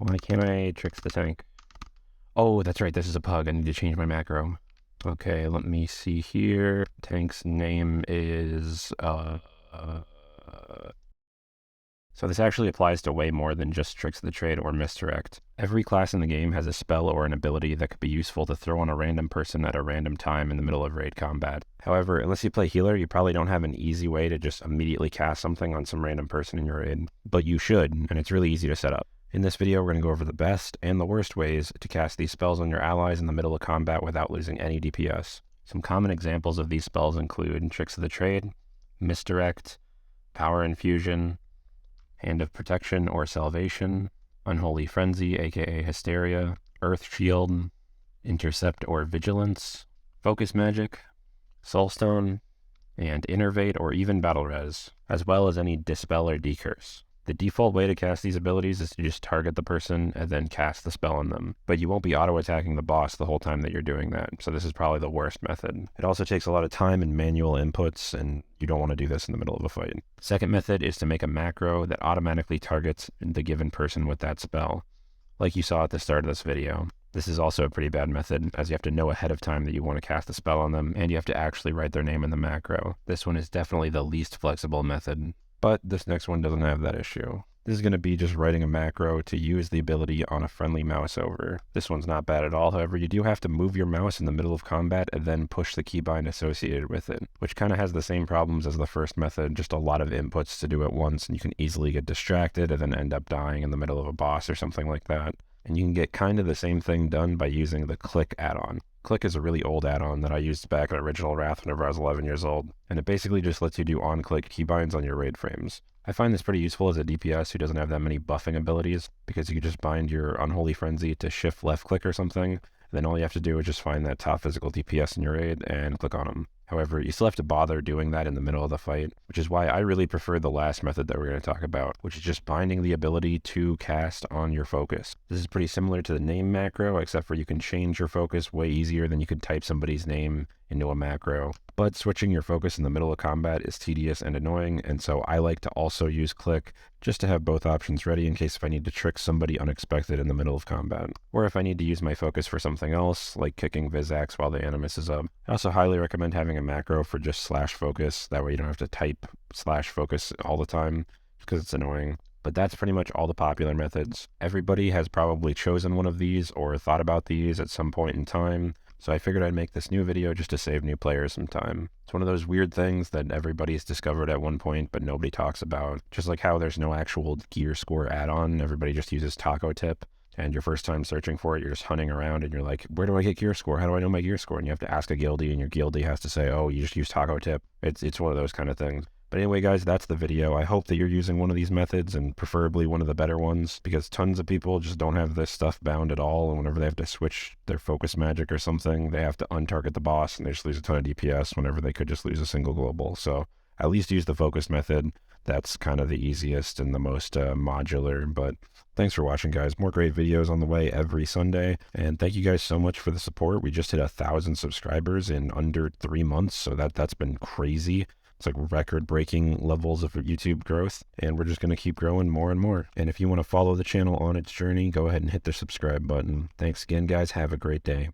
Why can't I tricks the tank? Oh, that's right, this is a pug. I need to change my macro. Okay, let me see here. Tank's name is, So this actually applies to way more than just Tricks of the Trade or Misdirect. Every class in the game has a spell or an ability that could be useful to throw on a random person at a random time in the middle of raid combat. However, unless you play healer, you probably don't have an easy way to just immediately cast something on some random person in your raid. But you should, and it's really easy to set up. In this video, we're going to go over the best and the worst ways to cast these spells on your allies in the middle of combat without losing any DPS. Some common examples of these spells include Tricks of the Trade, Misdirect, Power Infusion, Hand of Protection or Salvation, Unholy Frenzy aka Hysteria, Earth Shield, Intercept or Vigilance, Focus Magic, Soulstone, and Innervate or even Battle Res, as well as any Dispel or Decurse. The default way to cast these abilities is to just target the person and then cast the spell on them, but you won't be auto-attacking the boss the whole time that you're doing that, so this is probably the worst method. It also takes a lot of time and manual inputs, and you don't want to do this in the middle of a fight. Second method is to make a macro that automatically targets the given person with that spell, like you saw at the start of this video. This is also a pretty bad method, as you have to know ahead of time that you want to cast a spell on them, and you have to actually write their name in the macro. This one is definitely the least flexible method. But this next one doesn't have that issue. This is going to be just writing a macro to use the ability on a friendly Mouseover. This one's not bad at all, however, you do have to move your mouse in the middle of combat and then push the keybind associated with it, which kind of has the same problems as the first method, just a lot of inputs to do at once, and you can easily get distracted and then end up dying in the middle of a boss or something like that. And you can get kind of the same thing done by using the Click add-on. Click is a really old add-on that I used back in Original Wrath whenever I was 11 years old, and it basically just lets you do on-click keybinds on your raid frames. I find this pretty useful as a DPS who doesn't have that many buffing abilities, because you can just bind your Unholy Frenzy to shift left click or something, and then all you have to do is just find that top physical DPS in your raid and click on them. However, you still have to bother doing that in the middle of the fight, which is why I really prefer the last method that we're going to talk about, which is just binding the ability to cast on your focus. This is pretty similar to the name macro, except for you can change your focus way easier than you could type somebody's name into a macro. But switching your focus in the middle of combat is tedious and annoying, and so I like to also use Click just to have both options ready in case if I need to trick somebody unexpected in the middle of combat, or if I need to use my focus for something else, like kicking Vizax while the Animus is up. I also highly recommend having a macro for just /focus, that way you don't have to type /focus all the time, because it's annoying. But that's pretty much all the popular methods. Everybody has probably chosen one of these or thought about these at some point in time, so I figured I'd make this new video just to save new players some time. It's one of those weird things that everybody's discovered at one point but nobody talks about. Just like how there's no actual gear score add-on, everybody just uses Taco Tip, and your first time searching for it, you're just hunting around and you're like, where do I get gear score? How do I know my gear score? And you have to ask a guildie, and your guildie has to say, oh, you just use Taco Tip. It's one of those kind of things. But anyway, guys, that's the video. I hope that you're using one of these methods, and preferably one of the better ones, because tons of people just don't have this stuff bound at all, and whenever they have to switch their focus magic or something, they have to untarget the boss, and they just lose a ton of DPS whenever they could just lose a single global. So at least use the focus method. That's kind of the easiest and the most modular. But thanks for watching, guys. More great videos on the way every Sunday, and thank you guys so much for the support. We just hit 1,000 subscribers in under 3 months, so that's been crazy. It's like record-breaking levels of YouTube growth, and we're just going to keep growing more and more. And if you want to follow the channel on its journey, go ahead and hit the subscribe button. Thanks again, guys. Have a great day.